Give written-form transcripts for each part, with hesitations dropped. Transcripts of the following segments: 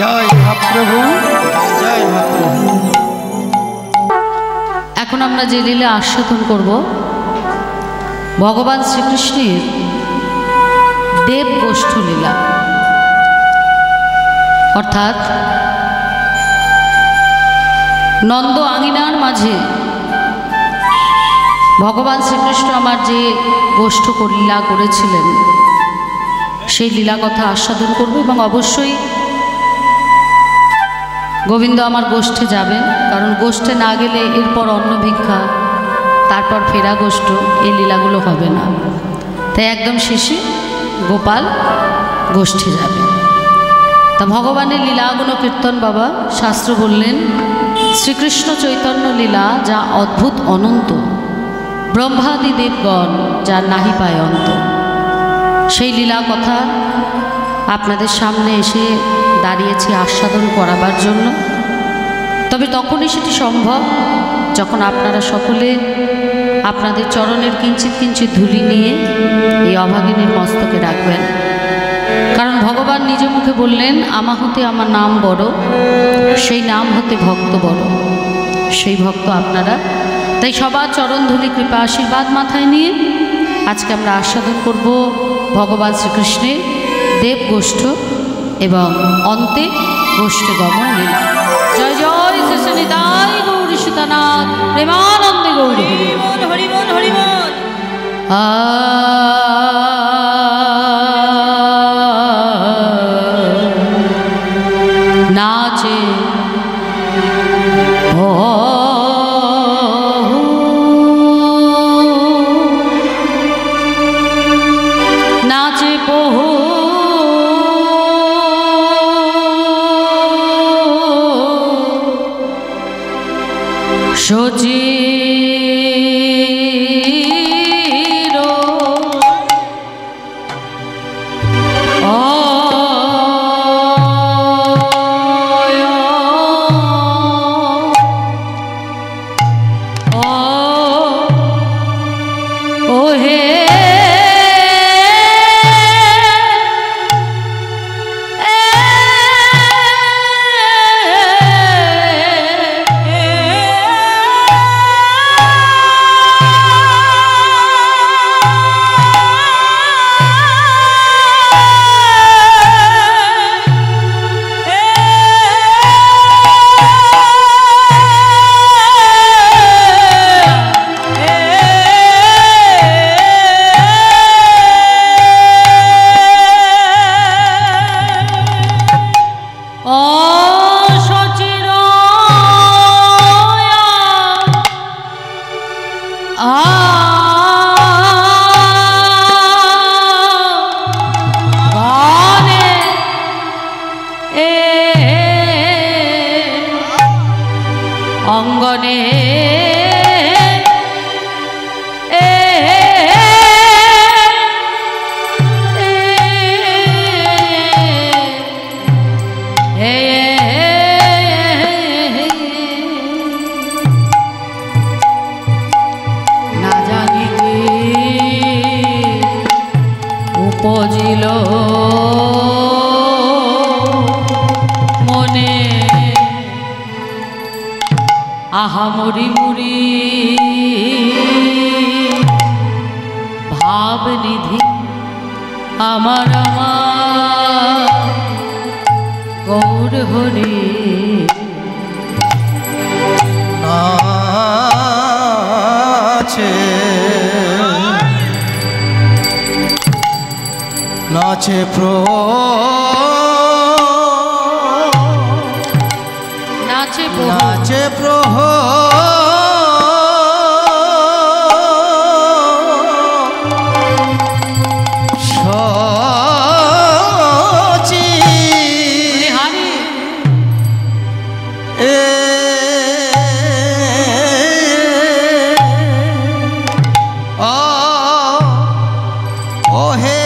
জয় মহাপ্রভু, জয় মহাপ্রভু। এখন আমরা যে লীলা আস্বাদন করব ভগবান শ্রীকৃষ্ণের দেবগোষ্ঠ লীলা, অর্থাৎ নন্দ আঙিনার মাঝে ভগবান শ্রীকৃষ্ণ আমার যে গোষ্ঠ লীলা করেছিলেন সেই লীলা কথা আস্বাদন করব। এবং অবশ্যই গোবিন্দ আমার গোষ্ঠে যাবেন, কারণ গোষ্ঠে না গেলে এরপর অন্ন ভিক্ষা, তারপর ফেরা গোষ্ঠ, এই লীলাগুলো হবে না। তাই একদম শেষে গোপাল গোষ্ঠে যাবে। তা ভগবানের লীলাগুলো কীর্তন বাবা শাস্ত্র বললেন, শ্রীকৃষ্ণ চৈতন্য লীলা যা অদ্ভুত অনন্ত, ব্রহ্মাদি দেবগণ যা নাহি পায় অন্ত। সেই লীলা কথা আপনাদের সামনে এসে দাঁড়িয়েছি আস্বাদন করাবার জন্য। তবে তখনই সেটি সম্ভব যখন আপনারা সকলে আপনাদের চরণের কিঞ্চিত কিঞ্চিত ধুলি নিয়ে এই অভাগিনীর মস্তকে রাখবেন। কারণ ভগবান নিজ মুখে বললেন, আমা হতে আমার নাম বড়, সেই নাম হতে ভক্ত বড়। সেই ভক্ত আপনারা, তাই সবার চরণ ধুলি কৃপা আশীর্বাদ মাথায় নিয়ে আজকে আমরা আস্বাদন করব ভগবান শ্রীকৃষ্ণের দেবগোষ্ঠ এবং অন্তে গোষ্ঠে গমন লীলা। জয় জয় শ্রী নিতাই গৌরী সীতানাথ, প্রেমানন্দে গৌরী হরিবোল হরিবোল হরিবোল। নাচে নাচে বহু সচির ও হে অঙ্গনে না জানি উপজিল মনে আহা মরি মুরি ভাবনিধি আমার আমার গৌর হরি নাচে নাচে নাচে নাচে প্রহ ও হে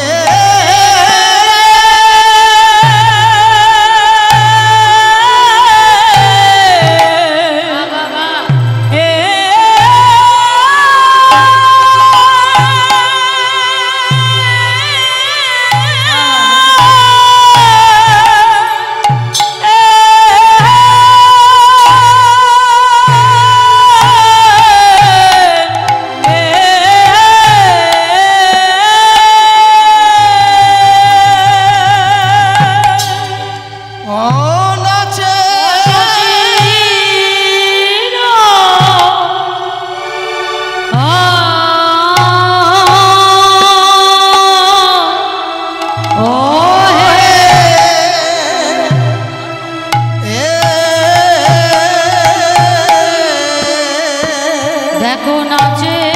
নাচে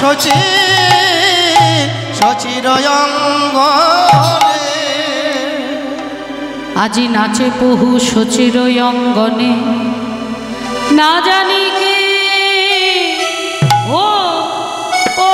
শচী শচীর অঙ্গনে আজি নাচে বহু শচীর অঙ্গনে না জানি কি ও ও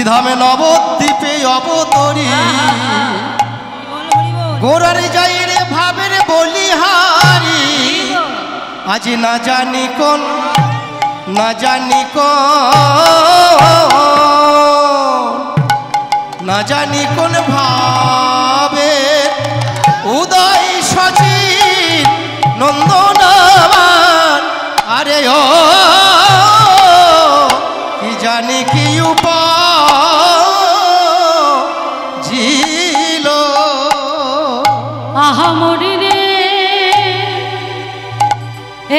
শ্রীধামে নবদ্বীপে অবতরী গোরার যাই রে ভাবের বলিহারি আজ না জানি কোন না জানি না জানি কোন ভাবে উদয় সচিন নন্দনমান আরে ও কি জানি কি উপাজিল আহা মরি রে এ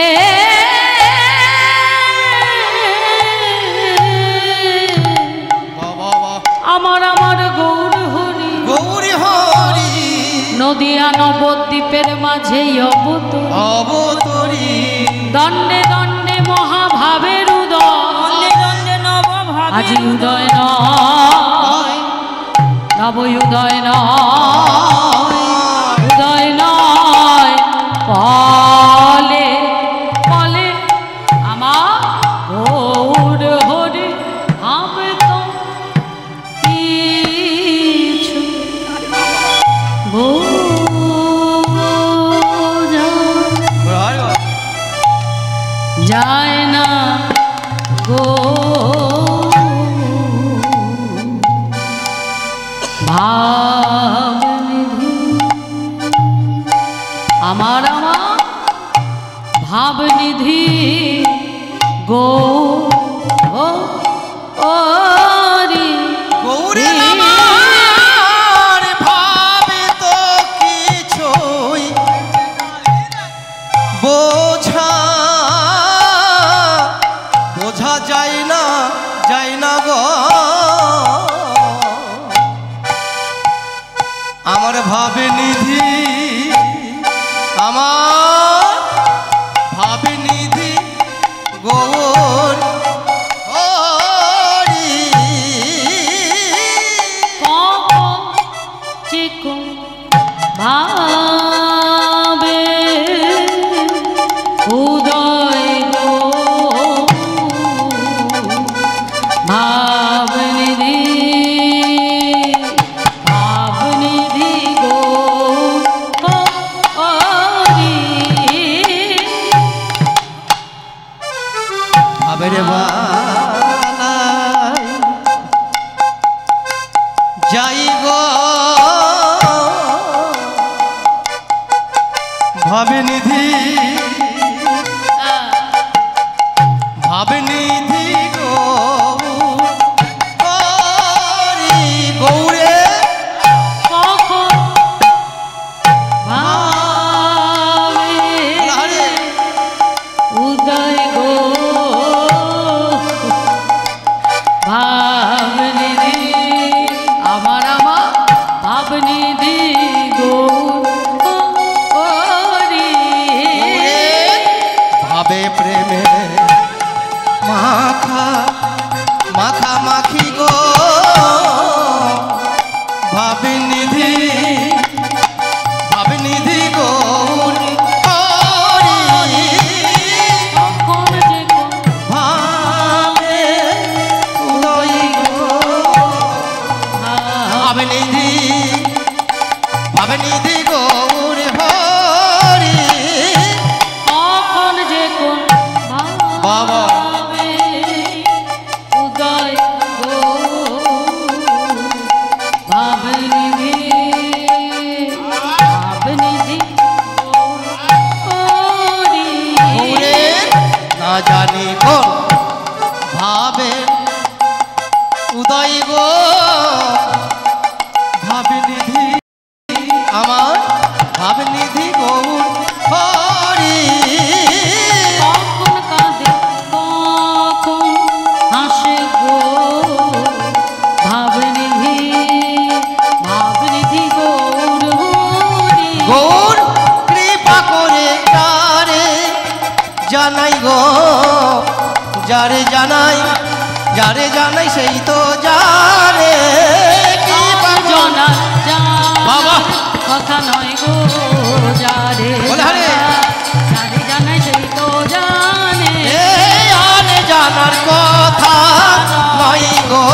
আমার আমার গৌর হরি গৌরী হরি নদিয়া নবদ্বীপের মাঝে অবতরী দণ্ডে দণ্ডে মহাভাবের উদয় আজি উদয় নয় নব উদয় নয় উদয় নয় পলে পলে আমার গৌর হরি আমি তো কিছু যায় না গো ভাবনিধি আমার আমার ভাবনিধি গো ও ওরি গৌরী আমার ভাবে তো কিছুই বোঝা বোঝা যায় না গো আমার ভাবে নিধি আমার ভাবে নিধি গৌর হরি চিকন ভাবে উদয় গো ভাবনিধি ভাবনিধি গো হরি আবেরে বালাই যাই গো ভাবে নিধি ভাবে নিধি গো হরি গৌরে কখন ভাবে হরে উদয় গো ভাবনিধি আমার আমার ভাবনিধি গো হরি ভাবে প্রেমে মাখা মাখা মাখি গো ভাবে নিধি গো হরি কখন যে কোন ভাবে উদয় গো ভাবে নিধি গৌর হরি কখন যে কোন বাবা। ভাবে উদয় গো ভাবনিধি ভাবনিধি হরি গৌরে না জানি কোন ভাবে উদয় গো ভাবে নিধি আমার ভাবে নিধি গৌর হরি কখন কাঁদে কখন হাসে গো ভাবনিধি ভাবনিধি গৌর হরি গৌর কৃপা করে যারে জানাই গো যারে জানাই সেই তো জানে কৃপা জনা বাবা। কথা নয় গো যারে বলে হরে। যারে জানাই সেই তো জানে জানার কথা নয় গো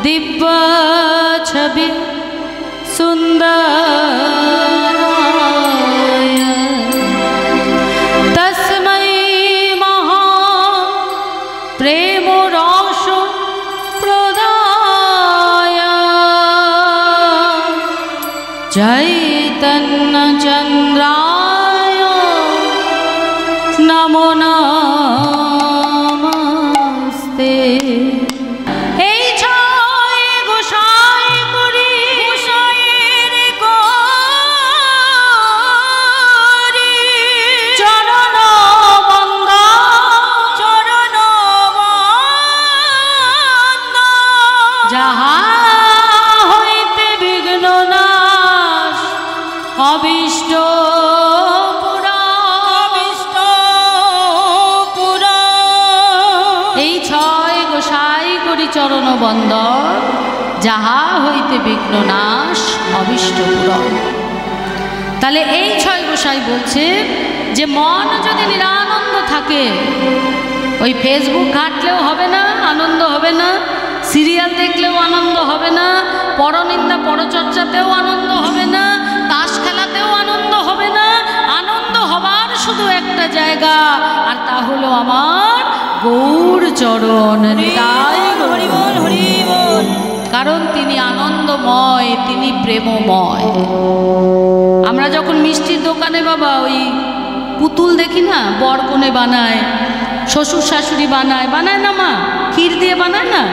दिव्य छवि सुंदराय तस्मै महा प्रेम रस प्रदाय चैतन्य चंद्राय नमो नमस्ते। অবিষ্ট এই ছয় গোসাই করি চরণ বন্দর, যাহা হইতে বিঘ্ন নাশ অবিষ্ট পূরণ। তাহলে এই ছয় গোসাই বলছে যে মন যদি নিরানন্দ থাকে, ওই ফেসবুক ঘাঁটলেও হবে না, আনন্দ হবে না, সিরিয়াল দেখলেও আনন্দ হবে না, পরনিন্দা পরচর্চাতেও আনন্দ হবে না, তাস খেলাতেও আনন্দ হবে না। আনন্দ হবার শুধু একটা জায়গা, আর তা হলো আমার গৌর চরণ। কারণ তিনি আনন্দময়, তিনি প্রেমময়। আমরা যখন মিষ্টির দোকানে বাবা ওই পুতুল দেখি না, বর কনে বানায়, শ্বশুর শাশুড়ি বানায়, বানায় না মা, ক্ষীর দিয়ে বানায় না,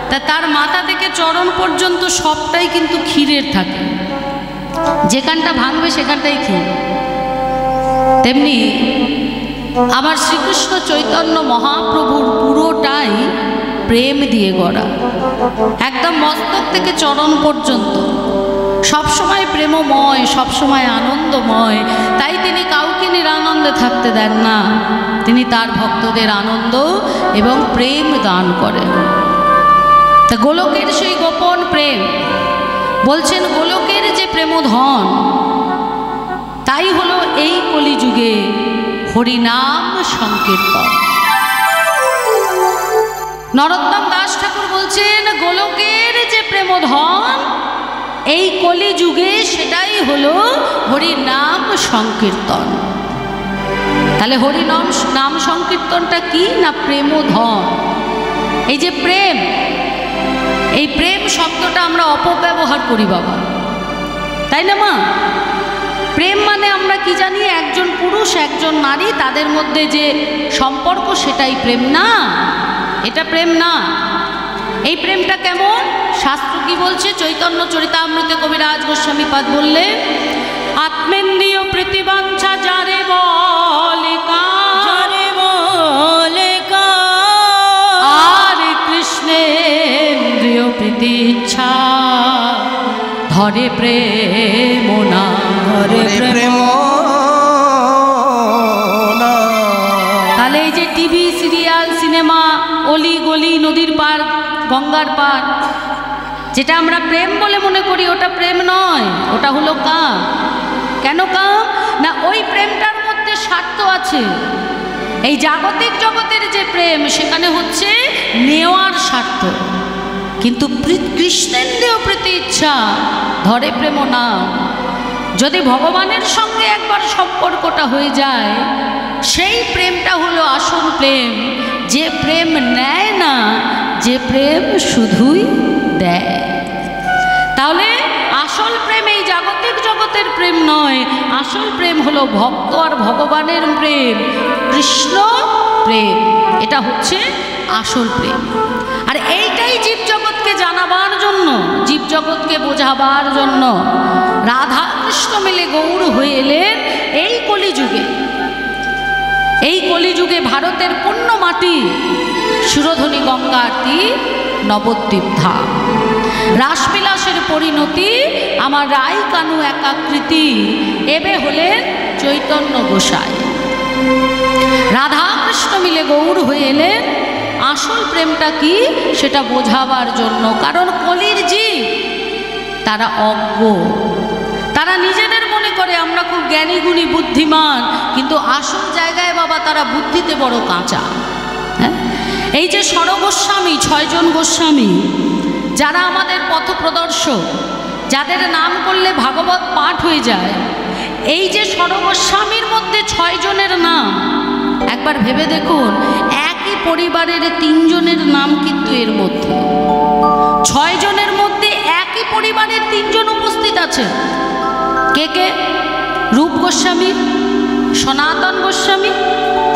তা তার মাথা থেকে চরণ পর্যন্ত সবটাই কিন্তু ক্ষীরের থাকে, যেখানটা ভাঙবে সেখানটাই ক্ষীর। তেমনি আমার শ্রীকৃষ্ণ চৈতন্য মহাপ্রভুর পুরোটাই প্রেম দিয়ে গড়া, একদম মস্তক থেকে চরণ পর্যন্ত সবসময় প্রেমময়, সবসময় আনন্দময়। তাই তিনি কাউকে নিরানন্দে থাকতে দেন না, তিনি তার ভক্তদের আনন্দ এবং প্রেম দান করেন। তা গোলকের সেই গোপন প্রেম বলছেন, গোলকের যে প্রেমধন, তাই হলো এই কলিযুগে হরিনাম সংকীর্তন। নরোত্তম দাস ঠাকুর বলছেন, গোলকের যে প্রেমধন এই কলিযুগে সেটাই হলো হরিনাম সংকীর্তন। তাহলে হরিনাম নাম সংকীর্তনটা কি না? প্রেমধন। এই যে প্রেম, এই প্রেম শব্দটা আমরা অপব্যবহার করি বাবা, তাই না মা? প্রেম মানে আমরা কি জানি? একজন পুরুষ একজন নারী, তাদের মধ্যে যে সম্পর্ক, সেটাই প্রেম না, এটা প্রেম না। এই প্রেমটা কেমন? শাস্ত্র কি বলছে? চৈতন্য চরিতামৃতে কবিরাজ গোস্বামী পাদ বললেন, আত্মেন্দ্রিয় প্রীতিবাঞ্ছা যারে বলে আর কৃষ্ণেন্দ্রিয় প্রীতি ইচ্ছা ধরে প্রেম না, ধরে প্রেম না। তাহলে এই যে টিভি সিরিয়াল সিনেমা, অলি গলি, নদীর পার, গঙ্গার পার, যেটা আমরা প্রেম বলে মনে করি, ওটা প্রেম নয়, ওটা হলো কাম। কেন কাম? না ওই প্রেমটার মধ্যে স্বার্থ আছে। এই জাগতিক জগতের যে প্রেম, সেখানে হচ্ছে নেওয়ার স্বার্থ, কিন্তু কৃষ্ণেন্দ্রিয় প্রীতি ইচ্ছা ধরে প্রেম না। যদি ভগবানের সঙ্গে একবার সম্পর্কটা হয়ে যায়, সেই প্রেমটা হলো আসল প্রেম, যে প্রেম নেয় না, যে প্রেম শুধুই দেয়। তাহলে আসল প্রেম এই জাগতিক জগতের প্রেম নয়, আসল প্রেম হলো ভক্ত আর ভগবানের প্রেম, কৃষ্ণ প্রেম। এটা হচ্ছে আসল প্রেম। আর এইটাই জীবজগৎকে জানাবার জন্য, জীবজগৎকে বোঝাবার জন্য রাধা কৃষ্ণ মিলে গৌর হয়ে এলেন এই কলিযুগে। এই কলিযুগে ভারতের পুণ্য মাটি, সুরধনী গঙ্গা আরতি, নবদ্বীপ ধাম, রাসবিলাসের পরিণতি, আমার রাই কানু একাকৃতি, এবে হলেন চৈতন্য গোসাই। রাধা কৃষ্ণ মিলে গৌর হয়ে এলেন আসল প্রেমটা কি সেটা বোঝাবার জন্য। কারণ কলির জীব তারা অজ্ঞ, তারা নিজেদের মনে করে আমরা খুব জ্ঞানী গুণী বুদ্ধিমান, কিন্তু আসল জায়গায় বাবা তারা বুদ্ধিতে বড় কাঁচা। হ্যাঁ, এই যে ষড় গোস্বামী, 6 জন গোস্বামী, যারা আমাদের পথপ্রদর্শক, যাদের নাম করলে ভাগবত পাঠ হয়ে যায়, এই যে সর্বস্বামীর মধ্যে 6 জনের নাম, একবার ভেবে দেখুন, একই পরিবারের 3 জনের নাম কিন্তু এর মধ্যে। 6 জনের মধ্যে একই পরিবারের 3 জন উপস্থিত আছে। কে কে? রূপ গোস্বামী, সনাতন গোস্বামী,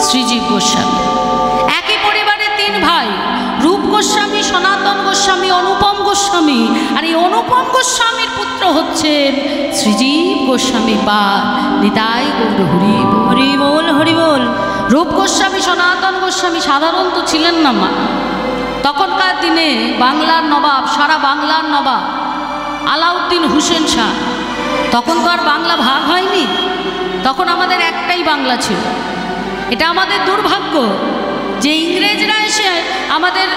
শ্রীজীব গোস্বামী। একই পরিবারের 3 ভাই, রূপ গোস্বামী, সনাতন গোস্বামী, অনুপম গোস্বামী। আর এই অনুপম গোস্বামীর পুত্র হচ্ছেন শ্রীজীব গোস্বামী বা নিতাই গৌর হরি হরি বল হরি বল। রূপ গোস্বামী, সনাতন গোস্বামী সাধারণত ছিলেন না মা। তখনকার দিনে বাংলার নবাব, সারা বাংলার নবাব আলাউদ্দিন হোসেন শাহ, তখন তো আর বাংলা ভাগ হয়নি, তখন আমাদের একটাই বাংলা ছিল। এটা আমাদের দুর্ভাগ্য যে ইংরেজরা এসে আমাদের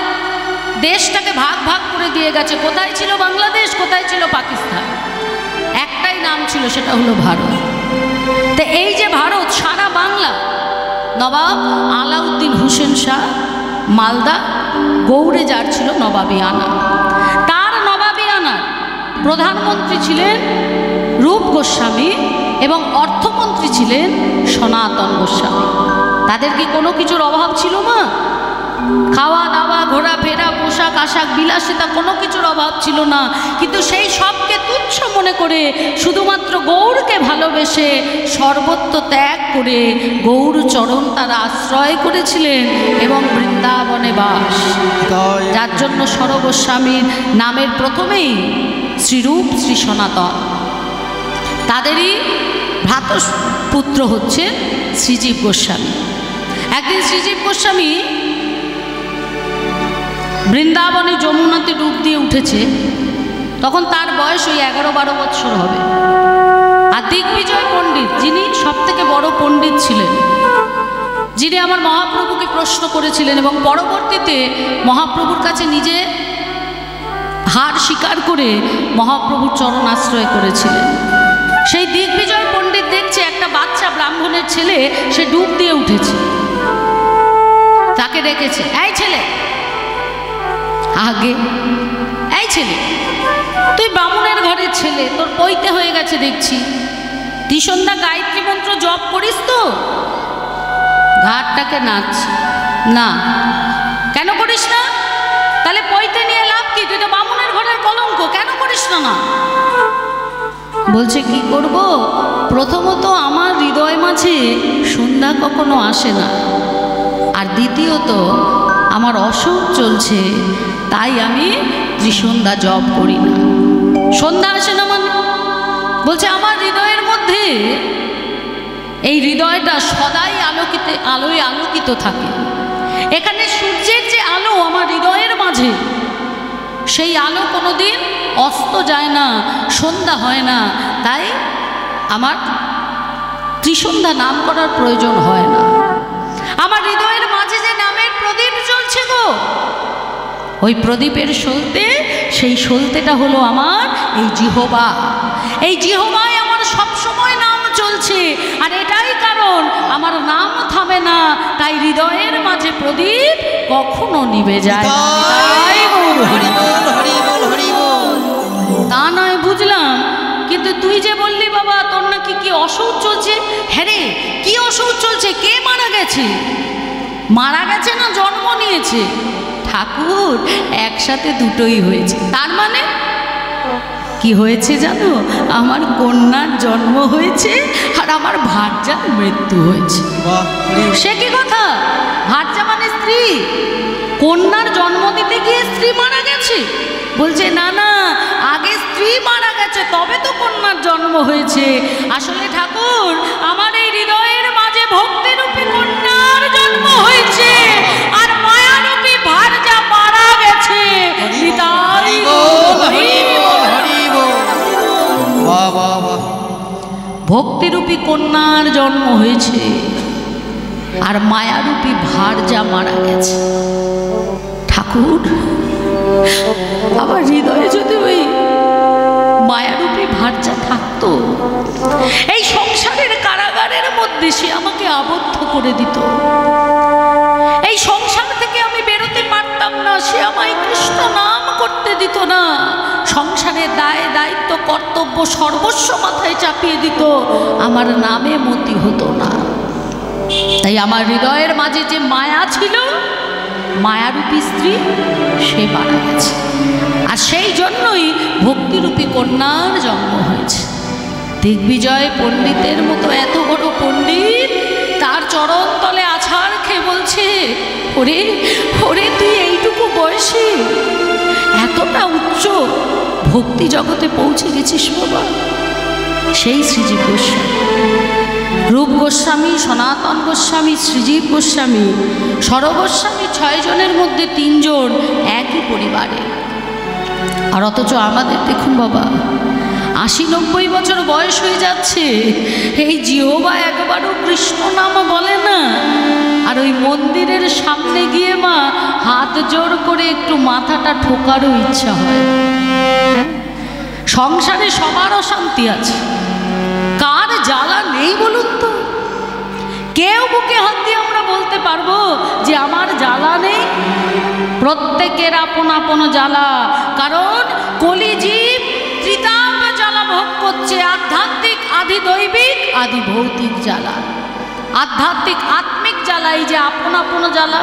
দেশটাকে ভাগ ভাগ করে দিয়ে গেছে। কোথায় ছিল বাংলাদেশ, কোথায় ছিল পাকিস্তান, একটাই নাম ছিল, সেটা হলো ভারত। তো এই যে ভারত, সারা বাংলা, নবাব আলাউদ্দিন হোসেন শাহ মালদা গৌড়ে যার ছিল নবাবী আনা, তার নবাবী আনার প্রধানমন্ত্রী ছিলেন রূপ গোস্বামী এবং অর্থমন্ত্রী ছিলেন সনাতন গোস্বামী। তাদের কি কোনো কিছুর অভাব ছিল মা? খাওয়া দাওয়া, ঘোরাফেরা, পোশাক আশাক, বিলাসিতা, কোনো কিছুর অভাব ছিল না। কিন্তু সেই সবকে তুচ্ছ মনে করে শুধুমাত্র গৌরকে ভালোবেসে সর্বত্র ত্যাগ করে গৌর চরণ তারা আশ্রয় করেছিলেন এবং বৃন্দাবনে বাস। যার জন্য সর্বস্বামীর নামের প্রথমেই শ্রীরূপ, শ্রী সনাতন। তাদেরই ভ্রাতৃপুত্র হচ্ছে শ্রীজীব গোস্বামী। একদিন শ্রীজীব গোস্বামী বৃন্দাবনে যমুনাতে ডুব দিয়ে উঠেছে, তখন তার বয়স ওই 11-12 বছর হবে। আর দিগ্বিজয় পণ্ডিত, যিনি সবথেকে বড় পণ্ডিত ছিলেন, যিনি আমার মহাপ্রভুকে প্রশ্ন করেছিলেন এবং পরবর্তীতে মহাপ্রভুর কাছে নিজে হার স্বীকার করে মহাপ্রভুর চরণ আশ্রয় করেছিলেন, সেই দিগ্বিজয় পণ্ডিত দেখছে একটা বাচ্চা ব্রাহ্মণের ছেলে, সে ডুব দিয়ে উঠেছে। তাকে ডেকেছে, এই ছেলে, আগে এই ছেলে, তুই ব্রাহ্মণের ঘরের ছেলে, তোর পৈতে হয়ে গেছে দেখছি, ত্রিসন্ধ্যা গায়ত্রী মন্ত্র জপ করিস তো? ঘাটটাকে নাচছে, না কেন করিস না? তাহলে পৈতে নিয়ে লাভ কি? তুই তো ব্রাহ্মণের ঘরের কলঙ্ক, কেন করিস না? না বলছে, কি করব? প্রথমত আমার হৃদয় মাঝে সন্ধ্যা কখনো আসে না, আর দ্বিতীয়ত আমার অসুখ চলছে, তাই আমি ত্রিসন্ধ্যা জপ করি না। সন্ধ্যা আসে না মানে? বলছে আমার হৃদয়ের মধ্যে, এই হৃদয়টা সদাই আলোয় আলোকিত থাকে। এখানে সূর্যের যে আলো আমার হৃদয়ের মাঝে, সেই আলো কোনোদিন অস্ত যায় না, সন্ধ্যা হয় না, তাই আমার ত্রিসন্ধ্যা নাম করার প্রয়োজন হয় না। আমার হৃদয়ের মাঝে যে নামের প্রদীপ জ্বলছে গো, ওই প্রদীপের সলতে, সেই সলতেটা হলো আমার এই জিহ্বা। এই জিহ্বায় আমার সবসময় নাম চলছে, আর এটাই কারণ আমার নাম থামে না, তাই হৃদয়ের মাঝে প্রদীপ কখনো নিভে যায় না। তা নয় বুঝলাম, কিন্তু তুই যে বললি বাবা তোর নাকি কি অসুখ চলছে। হ্যাঁ রে, কি অসুখ চলছে? কে মারা গেছে? মারা গেছে না জন্ম নিয়েছে? ঠাকুর, একসাথে দুটোই হয়েছে। তার মানে কি হয়েছে জানো? আমার কন্যার জন্ম হয়েছে আর আমার ভার্যার মৃত্যু হয়েছে। সে কি কথা? ভার্যা মানে স্ত্রী, কন্যার জন্ম দিতে গিয়ে স্ত্রী মারা গেছে? বলছে না না, আগে স্ত্রী মারা গেছে তবে তো কন্যার জন্ম হয়েছে। আসলে ঠাকুর, আমার এই হৃদয়ের মাঝে ভক্তিরূপী কন্যার জন্ম হয়েছে, আর মায়ারূপী ভার্যা মারা গেছে। ভক্তিরূপী কন্যার জন্ম হয়েছে আর মায়ারূপী ভার্যা মারা গেছে। ঠাকুর, আমার হৃদয়ে যদি ওই মায়ারূপী ভার্যা থাকতো, এই সংসারের কারাগারের মধ্যে সে আমাকে আবদ্ধ করে দিত, এই সংসার থেকে আমি বেরোতে পারতাম না, সে আমায় কৃষ্ণ নাম করতে দিত। দিত না, সংসারের দায় দায়িত্ব কর্তব্য সর্বস্ব মাথায় চাপিয়ে দিত, আমার নামে মতি হতো না। তাই আমার হৃদয়ের মাঝে যে মায়া ছিল, মায়ারূপী স্ত্রী, সে মারা গেছে। আর সেই জন্যই ভক্তিরূপী কন্যার জন্ম হয়েছে। দিগ্বিজয় পণ্ডিতের মতো এত বড় পণ্ডিত তার চরণ তলে আছাড় খেয়ে বলছে, ওরে ওরে তুই এইটুকু বয়সে এতটা উচ্চ ভক্তি জগতে পৌঁছে গেছিস বাবা। সেই শ্রীজীব গোস্বামী, রূপ গোস্বামী, সনাতন গোস্বামী, শ্রীজীব গোস্বামী, স্বরগোস্বামী, 6 জনের মধ্যে 3 জন একই পরিবারে। আর অথচ আমাদের দেখুন বাবা, 80-90 বছর বয়স হয়ে যাচ্ছে, এই জিহ্বা একবারও কৃষ্ণ নাম বলে না। আর ওই মন্দিরের সামনে গিয়ে মা হাত জোড় করে একটু মাথাটা ঠোকারও ইচ্ছা হয়। সংসারে সবার অশান্তি আছে, কার জ্বালা নেই বলুন তো? কেউ বুকে হাত দিয়ে আমরা বলতে পারবো যে আমার জ্বালা নেই? প্রত্যেকের আপন আপন জ্বালা। কারণ কলিজীব ত্রিতাপ জ্বালা ভোগ করছে, আধ্যাত্মিক, আদি দৈবিক, আদি ভৌতিক জ্বালা। আধ্যাত্মিক আত্মিক জ্বালা, এই যে আপন আপন জ্বালা,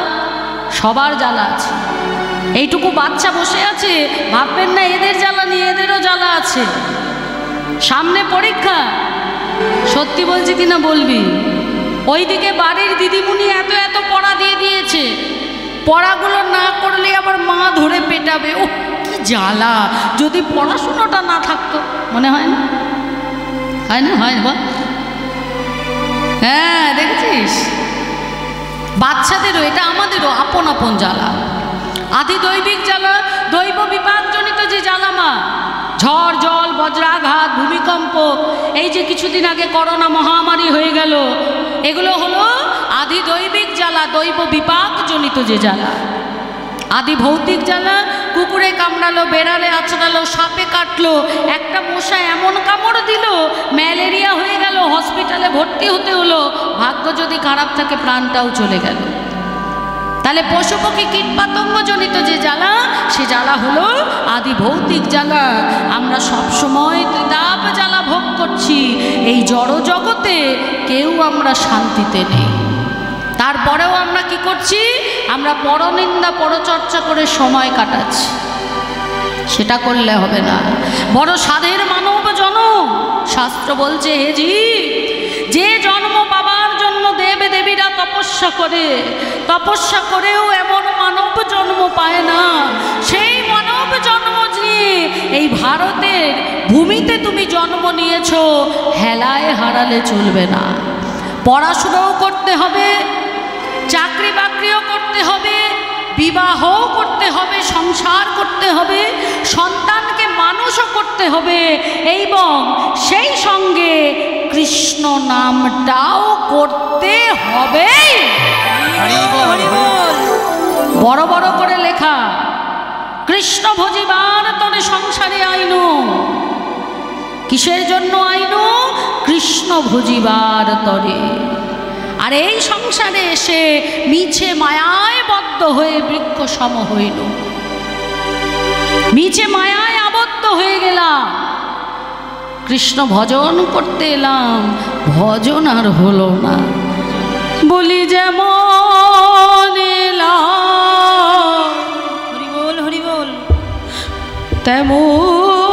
সবার জ্বালা আছে। এইটুকু বাচ্চা বসে আছে, ভাববেন না এদের জ্বালা নিয়ে, এদেরও জ্বালা আছে। সামনে পরীক্ষা, সত্যি বলছি কিনা বলবি। ওইদিকে বাড়ির দিদিমণি এত এত পড়া দিয়ে দিয়েছে, পড়াগুলো না করলে আবার মা ধরে পেটাবে। ও কি জ্বালা, যদি পড়াশুনোটা না থাকতো। মনে হয় না? হয় না? হয় বল। হ্যাঁ, দেখেছিস, বাচ্চাদেরও, এটা আমাদেরও আপন আপন জ্বালা। আদি দৈবিক জ্বালা, দৈব বিপাকজনিত যে জ্বালা মা, ঝড় জল, বজ্রাঘাত, ভূমিকম্প, এই যে কিছুদিন আগে করোনা মহামারী হয়ে গেল, এগুলো হলো আদি দৈবিক জ্বালা, দৈব বিপাকজনিত যে জ্বালা। আদি ভৌতিক জ্বালা, কুকুরে কামড়ালো, বেড়ালে আছড়ালো, সাপে কাটলো, একটা মশা এমন কামড় দিল, ম্যালেরিয়া হয়ে গেল, হসপিটালে ভর্তি হতে হলো, ভাগ্য যদি খারাপ থাকে প্রাণটাও চলে গেল। তাহলে পশু পক্ষী কীটপতঙ্গ জনিত যে জ্বালা, সে জ্বালা হলো আদি ভৌতিক জ্বালা। আমরা সবসময় ত্রিতাপ জ্বালা ভোগ করছি। এই জড় জগতে কেউ আমরা শান্তিতে নেই। তারপরেও আমরা কি করছি? আমরা পরনিন্দা পরচর্চা করে সময় কাটাচ্ছি। সেটা করলে হবে না। বড় সাধের মানব জনম, শাস্ত্র বলছে, হে জীব, যে জন্ম পাবার জন্য দেব দেবীরা তপস্যা করে, তপস্যা করেও এমন মানব জন্ম পায় না। সেই মানব জন্ম নিয়ে এই ভারতের ভূমিতে তুমি জন্ম নিয়েছ, হেলায় হারালে চলবে না। পড়াশুনোও করতে হবে, চাকরি বাকরিও করতে হবে, বিবাহও করতে হবে, সংসার করতে হবে, সন্তানকে মানুষও করতে হবে, এবং সেই সঙ্গে কৃষ্ণ নামটাও করতে হবে। বড় বড় করে লেখা, কৃষ্ণ ভজিবার তরে সংসারে আইনু। কিসের জন্য আইনু? কৃষ্ণ ভজিবার তরে। আর এই সংসারে এসে মিছে মায়ায় বদ্ধ হয়ে বৃক্ষ সম হইল, মিছে মায়ায় আবদ্ধ হয়ে গেলাম। কৃষ্ণ ভজন করতে এলাম, ভজন আর হলো না। বলি যেমন এলাম, হরি বল হরি বল, তেমন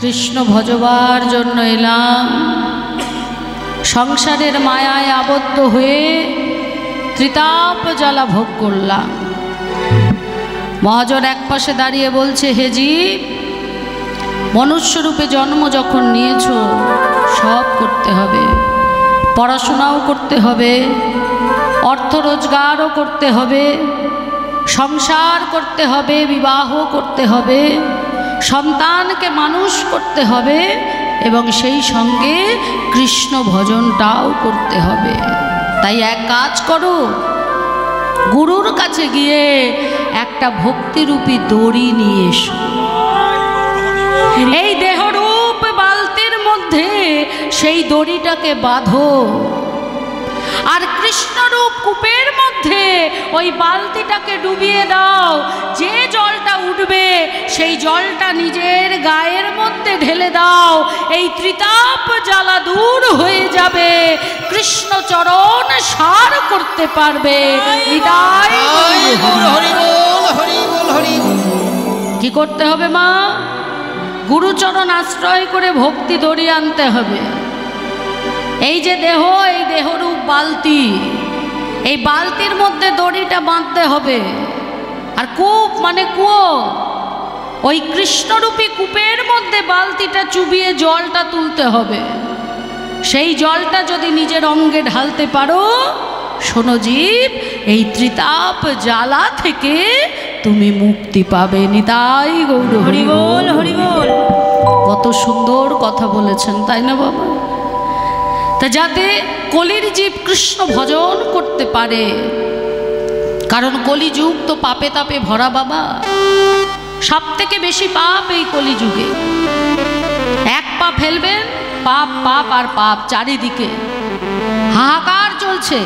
কৃষ্ণ ভজবার জন্য এলাম, সংসারের মায়ায় আবদ্ধ হয়ে ত্রিতাপ জ্বালা ভোগ করলাম। মহাজন এক পাশে দাঁড়িয়ে বলছে, হে জীব, মনুষ্যরূপে জন্ম যখন নিয়েছ সব করতে হবে, পড়াশোনাও করতে হবে, অর্থ রোজগারও করতে হবে, সংসার করতে হবে, বিবাহ করতে হবে, সন্তানকে মানুষ করতে হবে এবং সেই সঙ্গে কৃষ্ণ ভজনটাও করতে হবে। তাই এক কাজ করো, গুরুর কাছে গিয়ে একটা ভক্তিরূপী দড়ি নিয়ে এসো। এই দেহরূপ বালতির মধ্যে সেই দড়িটাকে বাঁধো, আর কৃষ্ণরূপ কূপের মধ্যে ওই বালতিটাকে ডুবিয়ে দাও। যে জলটা উঠবে সেই জলটা নিজের গায়ের মধ্যে ঢেলে দাও। এই ত্রিতাপ জ্বালা দূর হয়ে যাবে, কৃষ্ণ চরণ সার করতে পারবে। কি করতে হবে মা? গুরুচরণ আশ্রয় করে ভক্তি দড়ি আনতে হবে। এই যে দেহ, এই দেহরূপ বালতি, এই বালতির মধ্যে দড়িটা বাঁধতে হবে। আর কূপ মানে কুয়ো, ওই কৃষ্ণরূপী কূপের মধ্যে বালতিটা চুবিয়ে জলটা তুলতে হবে। সেই জলটা যদি নিজের অঙ্গে ঢালতে পারো, শোনো জীব, এই ত্রিতাপ জ্বালা থেকে তুমি মুক্তি পাবে। নিতাই গৌর হরি বল, হরি বল। কত সুন্দর কথা বলেছেন, তাই না বাবা? তা যাতে কলির জীব কৃষ্ণ ভজন করতে পারে, কারণ কলিযুগ তো পাপে তাপে ভরা বাবা। সব থেকে বেশি পাপ এই কলিযুগে। এক পা ফেলবেন, পাপ পাপ আর পাপ, চারিদিকে হাহাকার চলছে।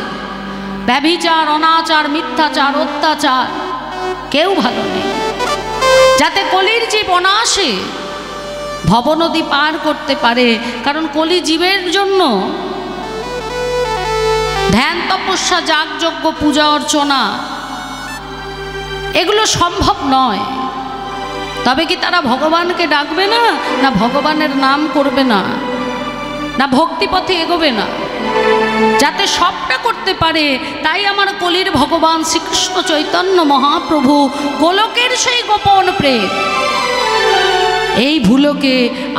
ব্যভিচার, অনাচার, মিথ্যাচার, অত্যাচার, কেউ ভালো নেই। যাতে কলির জীব অনায়াসে ভবনদী পার করতে পারে, কারণ কলি জীবের জন্য ধ্যান, তপস্যা, যাগযজ্ঞ, পূজা অর্চনা এগুলো সম্ভব নয়। তবে কি তারা ভগবানকে ডাকবে না, না ভগবানের নাম করবে না, না ভক্তিপথে এগোবে না? যাতে সবটা করতে পারে, তাই আমার কলির ভগবান শ্রীকৃষ্ণ চৈতন্য মহাপ্রভু গোলকের সেই গোপন প্রেম এই ভুলোকে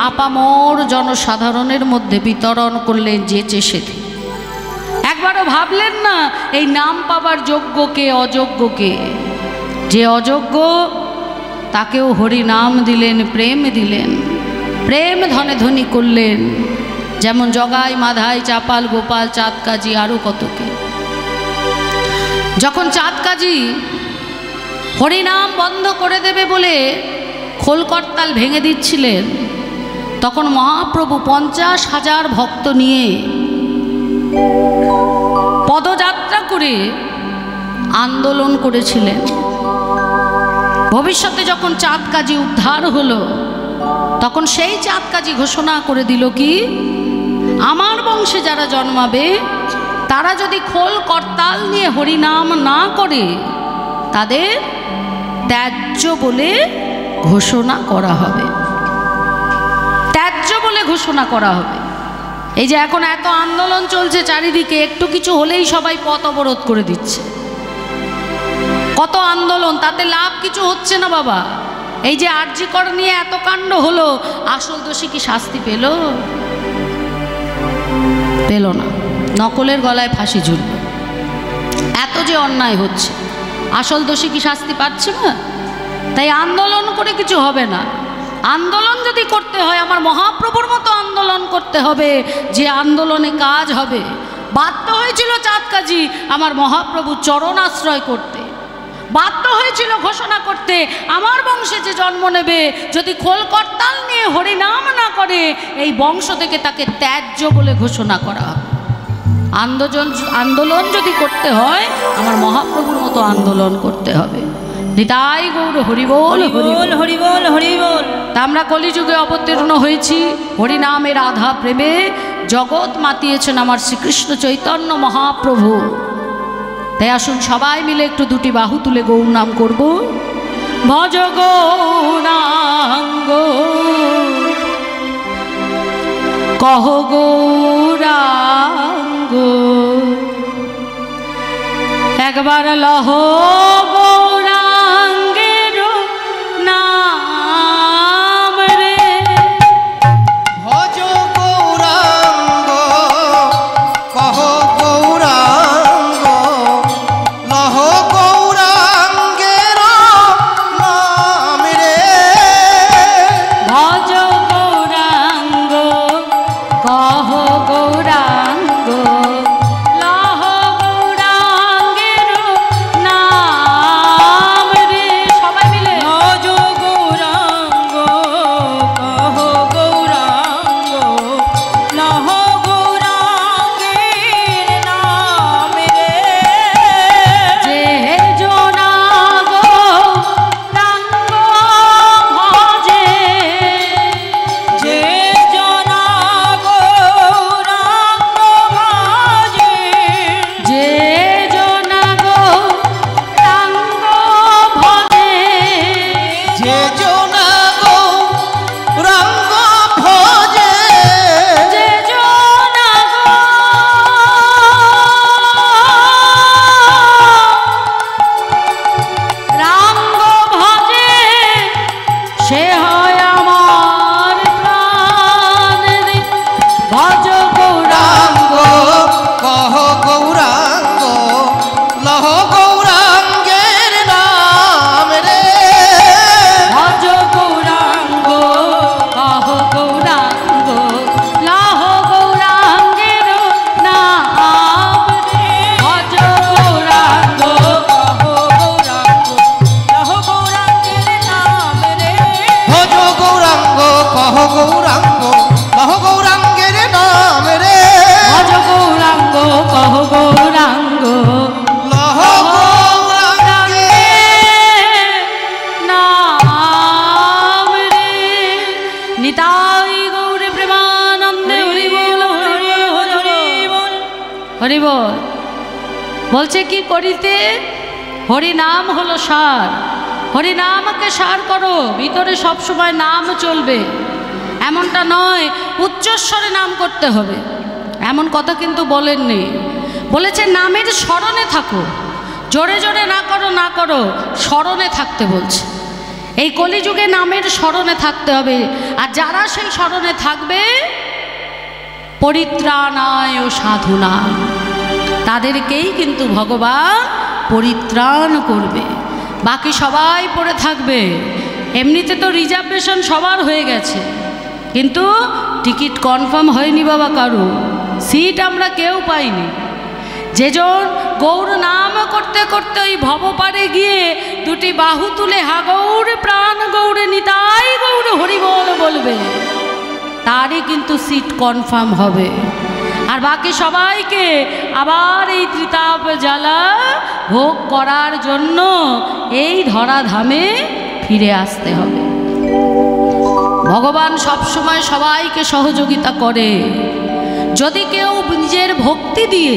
আপামর জনসাধারণের মধ্যে বিতরণ করলেন যেচে সেথে। একবারও ভাবলেন না এই নাম পাবার যোগ্যকে অযোগ্যকে? যে অযোগ্য তাকেও হরি নাম দিলেন, প্রেম দিলেন, প্রেম ধনে ধনী করলেন। যেমন জগাই, মাধাই, চাপাল, গোপাল, চাঁদ কাজী, আরও কতকে। যখন চাঁদ কাজী হরিনাম বন্ধ করে দেবে বলে খোল করতাল ভেঙে দিচ্ছিলেন, তখন মহাপ্রভু 50,000 ভক্ত নিয়ে পদযাত্রা করে আন্দোলন করেছিলেন। ভবিষ্যতে যখন চাঁদ কাজী উদ্ধার হলো, তখন সেই চাঁদ কাজী ঘোষণা করে দিল কি, আমার বংশে যারা জন্মাবে তারা যদি খোল করতাল নিয়ে হরিনাম না করে, তাদের ত্যায্য বলে ঘোষণা করা হবে। ত্যায্য বলে ঘোষণা করা হবে। এই যে এখন এত আন্দোলন চলছে চারিদিকে, একটু কিছু হলেই সবাই পথ অবরোধ করে দিচ্ছে। কত আন্দোলন, তাতে লাভ কিছু হচ্ছে না বাবা। এই যে আরজি কর নিয়ে এত কাণ্ড হলো, আসল দোষী কি শাস্তি পেল? পেল না। নকলের গলায় ফাঁসি ঝুলল। এত যে অন্যায় হচ্ছে, আসল দোষী কি শাস্তি পাচ্ছে না? তাই আন্দোলন করে কিছু হবে না। আন্দোলন যদি করতে হয়, আমার মহাপ্রভুর মতো আন্দোলন করতে হবে, যে আন্দোলনে কাজ হবে। বাধ্য হয়েছিল চাঁদ কাজী আমার মহাপ্রভু চরণ আশ্রয় করতে, বাধ্য হয়েছিল ঘোষণা করতে, আমার বংশে যে জন্ম নেবে যদি খোল করতাল নিয়ে হরিনাম না করে, এই বংশ থেকে তাকে ত্যায্য বলে ঘোষণা করা হবে। আন্দোলন যদি করতে হয়, আমার মহাপ্রভুর মতো আন্দোলন করতে হবে। নিতাই গৌর হরিবোল, হরিবোল, হরিবোল, হরিবোল। তা আমরা কলিযুগে অবতীর্ণ হয়েছি, হরিনামের আধা প্রেমে জগৎ মাতিয়েছেন আমার শ্রীকৃষ্ণ চৈতন্য মহাপ্রভু। তাই আসুন সবাই মিলে একটু দুটি বাহু তুলে গৌর নাম করব। ভজ গৌরাঙ্গ কহ গৌরাঙ্গ একবার লহ গৌরাঙ্গের নাম রে। ভজ গৌরাঙ্গ কহ গৌরাঙ্গ লহ গৌরাঙ্গের নাম রে। ভজ গৌরাঙ্গ কহ গৌরাঙ্গ লহ গৌরাঙ্গের নাম রে। সবাই মিলে ভজ গৌরাঙ্গ কহ গৌরাঙ্গ লহ গৌরাঙ্গের নাম রে। যে জনা গৌরাঙ্গ ভজে যে জনা গৌরাঙ্গ ভজে যে জনা গৌরাঙ্গ ভজে যে জনা গৌরাঙ্গ ভজে যে জনা গৌরাঙ্গ ভজে সে হয় আমার প্রাণ রে। ভজ গৌরাঙ্গ গৌরাঙ্গ কহ গৌরাঙ্গ লহ গৌরাঙ্গের নাম রে। ভজ গৌরাঙ্গ কহ গৌরাঙ্গ লহ গৌরাঙ্গের নাম রে। ভজ গৌরাঙ্গ কহ গৌরাঙ্গ লহ গৌরাঙ্গের নাম রে। ভজ গৌরাঙ্গ কহ গৌরাঙ্গ লহ গৌরাঙ্গের নাম রে। ভজ গৌরাঙ্গ কহ গৌরাঙ্গ লহ গৌরাঙ্গের নাম রে। নিতাই গৌর প্রেমানন্দে হরি বল হরি বল হরি বল হরি বল। বলছে কি করিতে? হরি নাম হলো সার। হরি নামকে সার করো, ভিতরে সবসময় নাম চলবে। এমনটা নয় উচ্চস্বরে নাম করতে হবে, এমন কথা কিন্তু বলেননি। বলেছে নামের স্মরণে থাকো, জোরে জোরে না করো না করো, স্মরণে থাকতে বলছে। এই কলিযুগে নামের স্মরণে থাকতে হবে। আর যারা সেই স্মরণে থাকবে পরিত্রাণায় ও সাধুনা, তাদেরকেই কিন্তু ভগবান পরিত্রাণ করবে। বাকি সবাই পড়ে থাকবে। এমনিতে তো রিজার্ভেশন সবার হয়ে গেছে, কিন্তু টিকিট কনফার্ম হয়নি বাবা কারো, সিট আমরা কেউ পাইনি। যেজন গৌর নাম করতে করতে ওই ভবপারে গিয়ে দুটি বাহু তুলে হা গৌর প্রাণ গৌরে নিতাই গৌর হরিবল বলবে, তারই কিন্তু সিট কনফার্ম হবে। আর বাকি সবাইকে আবার এই ত্রিতাপ জ্বালা ভোগ করার জন্য এই ধরাধামে ফিরে আসতে হবে। ভগবান সবসময় সবাইকে সহযোগিতা করে। যদি কেউ নিজের ভক্তি দিয়ে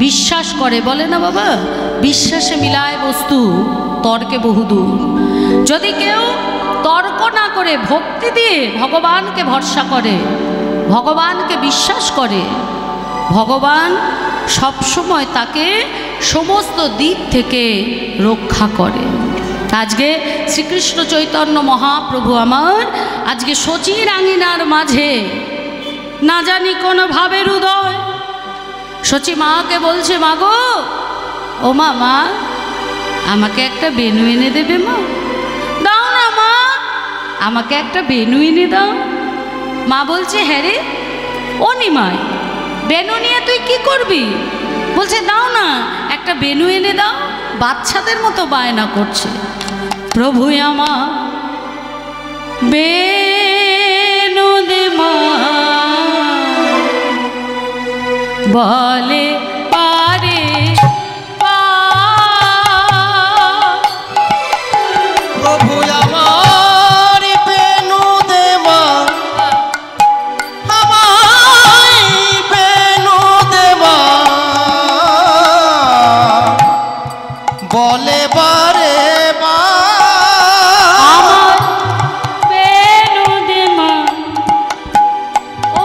বিশ্বাস করে, বলে না বাবা বিশ্বাসে মিলায় বস্তু তর্কে বহুদূর। যদি কেউ তর্ক না করে ভক্তি দিয়ে ভগবানকে ভরসা করে, ভগবানকে বিশ্বাস করে, ভগবান সবসময় তাকে সমস্ত দিক থেকে রক্ষা করে। আজকে শ্রীকৃষ্ণ চৈতন্য মহাপ্রভু আমার আজকে শচীর আঙিনার মাঝে না জানি কোন ভাবের উদয়। শচী মাকে বলছে, মা গো, ও মা, মা আমাকে একটা বেনু এনে দেবে মা? দাও না মা, আমাকে একটা বেনু এনে দাও। মা বলছে, হ্যাঁ রে ও নিমাই, বেনু নিয়ে তুই কি করবি? বলছে, দাও না একটা বেনু এনে দাও। বাচ্চাদের মতো বায়না করছে। প্রভু আমার বেনু দে মা, বলে পারে প্রভু আমার বেনু দে মা, আমায় বেনু দে মা, বলে বারে মা, আমার বেনু দে মা। ও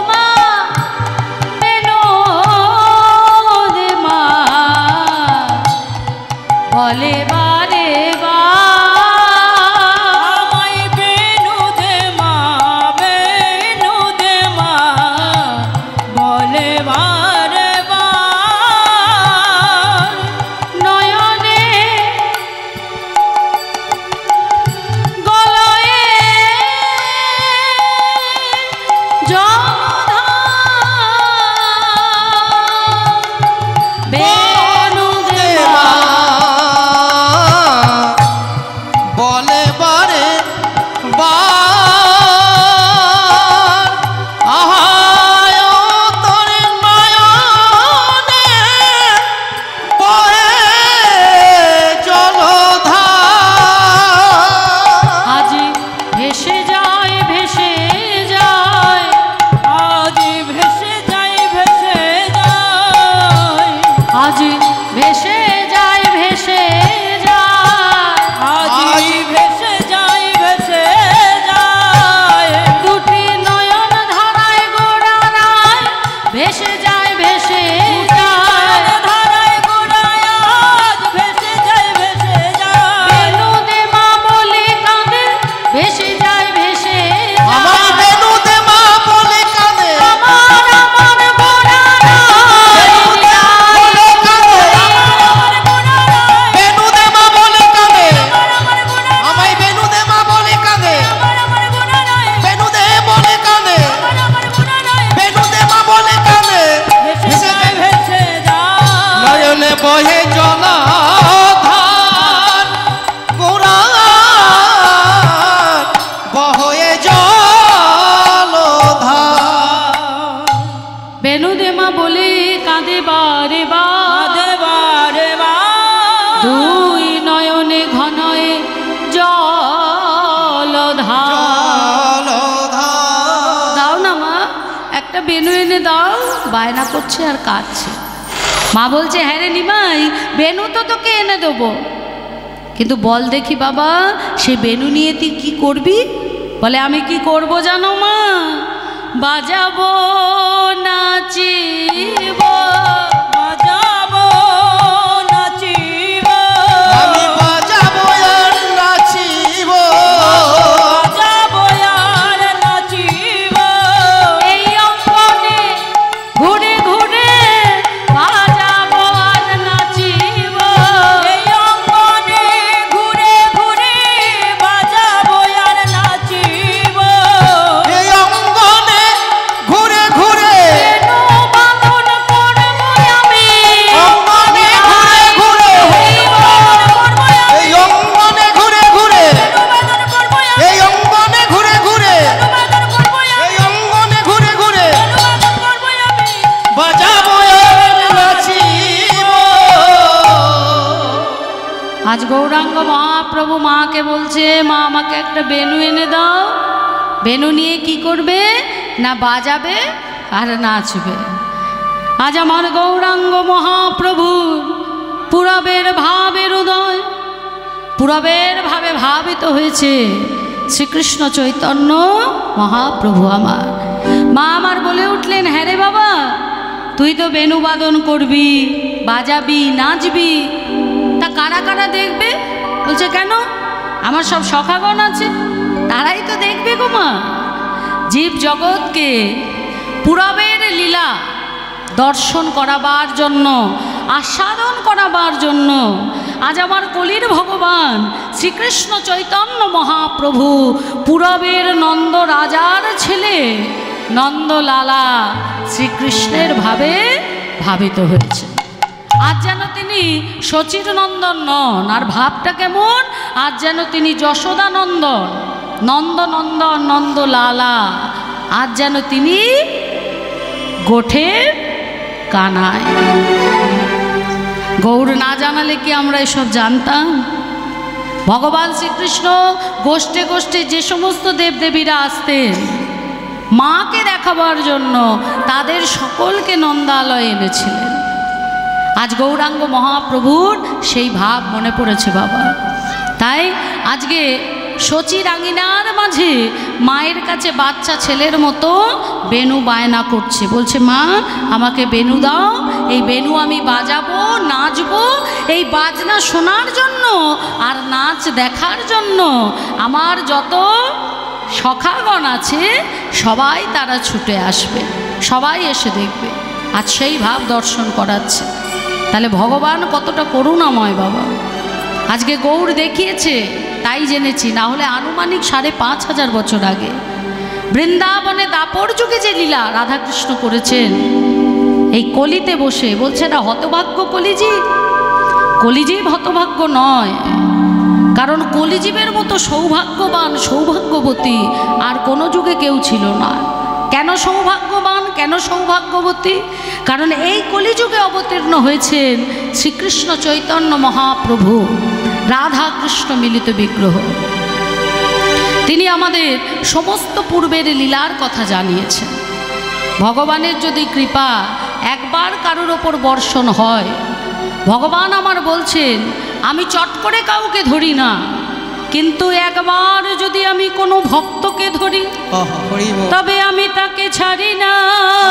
একটা বেনু এনে দাও, বায়না করছে আর কাঁদছে। মা বলছে, হ্যাঁ রে নিমাই, বেনু তো তোকে এনে দেবো, কিন্তু বল দেখি বাবা, সে বেনু নিয়ে তুই কী করবি? বলে, আমি কি করব জানো মা? বাজাবো, নাচিব, বাজাবো নাচিব, আমি বাজাবো আর নাচিব, বাজাবো আর নাচিব, এই অঙ্গনে ঘুরে ঘুরে বাজাবো আর নাচিব, এই অঙ্গনে ঘুরে ঘুরে বাজাবো আর নাচিব, এই অঙ্গনে ঘুরে ঘুরে, বেনু বাঁধন করবো আমি, অঙ্গনে ঘুরে ঘুরে, এই অঙ্গনে ঘুরে ঘুরে, বাদন করবো এই অঙ্গনে ঘুরে ঘুরে, বাদন করবো এই অঙ্গনে ঘুরে ঘুরে, বাদন করবো আমি, বাজাবো আর নাচিব। আজ গৌরাঙ্গ মহাপ্রভু মাকে বলছে, মা আমাকে একটা বেনু এনে দাও। বেনু নিয়ে কি করবে? না বাজাবে আর নাচবে। আজ আমার গৌরাঙ্গ মহাপ্রভু পুরবের ভাবের উদয়, পুরবের ভাবে ভাবিত হয়েছে শ্রীকৃষ্ণ চৈতন্য মহাপ্রভু আমার। মা আমার বলে উঠলেন, হ্যাঁ রে বাবা, তুই তো বেনু বাদন করবি, বাজাবি, নাচবি, তা কারা কারা দেখবে? বলছে, কেন? আমার সব সখাগণ আছে, তারাই তো দেখবে গো মা। জীব জগৎকে পুরবের লীলা দর্শন করাবার জন্য, আস্বাদন করাবার জন্য আজ আমার কলির ভগবান শ্রীকৃষ্ণ চৈতন্য মহাপ্রভু পুরবের নন্দ রাজার ছেলে নন্দলালা শ্রীকৃষ্ণের ভাবে ভাবিত হয়েছে। আজ যেন তিনি শচীর নন্দন নন, আর ভাবটা কেমন? আজ যেন তিনি যশোদানন্দন, নন্দনন্দন, নন্দলালা, আজ যেন তিনি গোঠের কানায়। গৌর না জানালে কি আমরা এসব জানতাম? ভগবান শ্রীকৃষ্ণ গোষ্ঠে গোষ্ঠে যে সমস্ত দেবদেবীরা আসতেন মাকে দেখাবার জন্য, তাদের সকলকে নন্দালয়ে এনেছিলেন। আজ গৌরাঙ্গ মহাপ্রভুর সেই ভাব মনে পড়েছে বাবা। তাই আজকে শচীর আঙিনার মাঝে মায়ের কাছে বাচ্চা ছেলের মতো বেনু বায়না করছে, বলছে, মা আমাকে বেনু দাও, এই বেনু আমি বাজাবো, নাচবো, এই বাজনা শোনার জন্য আর নাচ দেখার জন্য আমার যত সখাগণ আছে সবাই তারা ছুটে আসবে, সবাই এসে দেখবে। আজ সেই ভাব দর্শন করাচ্ছে। তাহলে ভগবান কতটা করুণাময় বাবা। আজকে গৌর দেখিয়েছে তাই জেনেছি, না হলে আনুমানিক 5,500 বছর আগে বৃন্দাবনে দাপর যুগে যে লীলা রাধাকৃষ্ণ করেছেন, এই কলিতে বসে বলছে না, হতভাগ্য কলিজীব। কলিজীব হতভাগ্য নয়, কারণ কলিজীবের মতো সৌভাগ্যবান, সৌভাগ্যবতী আর কোনো যুগে কেউ ছিল না। কেন সৌভাগ্যবান, কেন সৌভাগ্যবতী? কারণ এই কলিযুগে অবতীর্ণ হয়েছেন শ্রীকৃষ্ণ চৈতন্য মহাপ্রভু, রাধা কৃষ্ণ মিলিত বিগ্রহ। তিনি আমাদের সমস্ত পূর্বের লীলার কথা জানিয়েছেন। ভগবানের যদি কৃপা একবার কারোর ওপর বর্ষণ হয়, ভগবান আমার বলছেন, আমি চট করে কাউকে ধরি না, কিন্তু একবার যদি আমি কোনো ভক্তকে ধরি তবে আমি তাকে ছাড়ি না,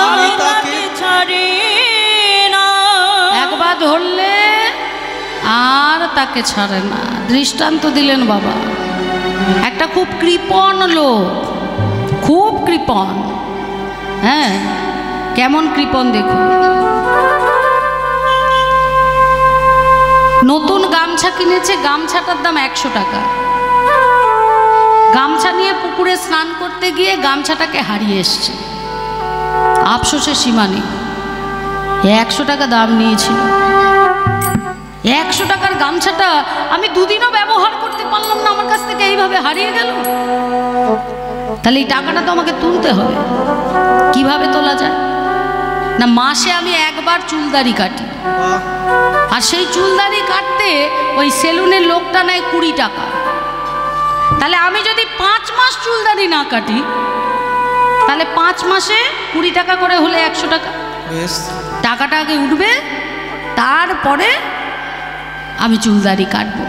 আমি তাকে ছাড়ি না, একবার ধরলে আর তাকে ছাড়ে না। দৃষ্টান্ত দিলেন বাবা। একটা খুব কৃপণ লোক, খুব কৃপণ, হ্যাঁ, কেমন কৃপণ দেখুন। নতুন গামছা কিনেছে, গামছাটার দাম 100 টাকা। গামছা নিয়ে পুকুরে স্নান করতে গিয়ে গামছাটাকে হারিয়ে এসছে। আফসোসের সীমা নেই। 100 টাকা দাম নিয়েছিল। 100 টাকার গামছাটা আমি দুদিনও ব্যবহার করতে পারলাম না, আমার কাছ থেকে এইভাবে হারিয়ে গেল। তাহলে এই টাকাটা তো আমাকে তুলতে হবে। কিভাবে তোলা যায়? না, মাসে আমি একবার চুলদাড়ি কাটি, আর সেই চুলদাড়ি কাটতে ওই সেলুনের লোকটা নেয় 20 টাকা। তাহলে আমি যদি 5 মাস চুলদাড়ি না কাটি, তাহলে 5 মাসে 20 টাকা করে হলে 100 টাকা, বেশ টাকাটা আগে উঠবে, তারপরে আমি চুলদাড়ি কাটবো।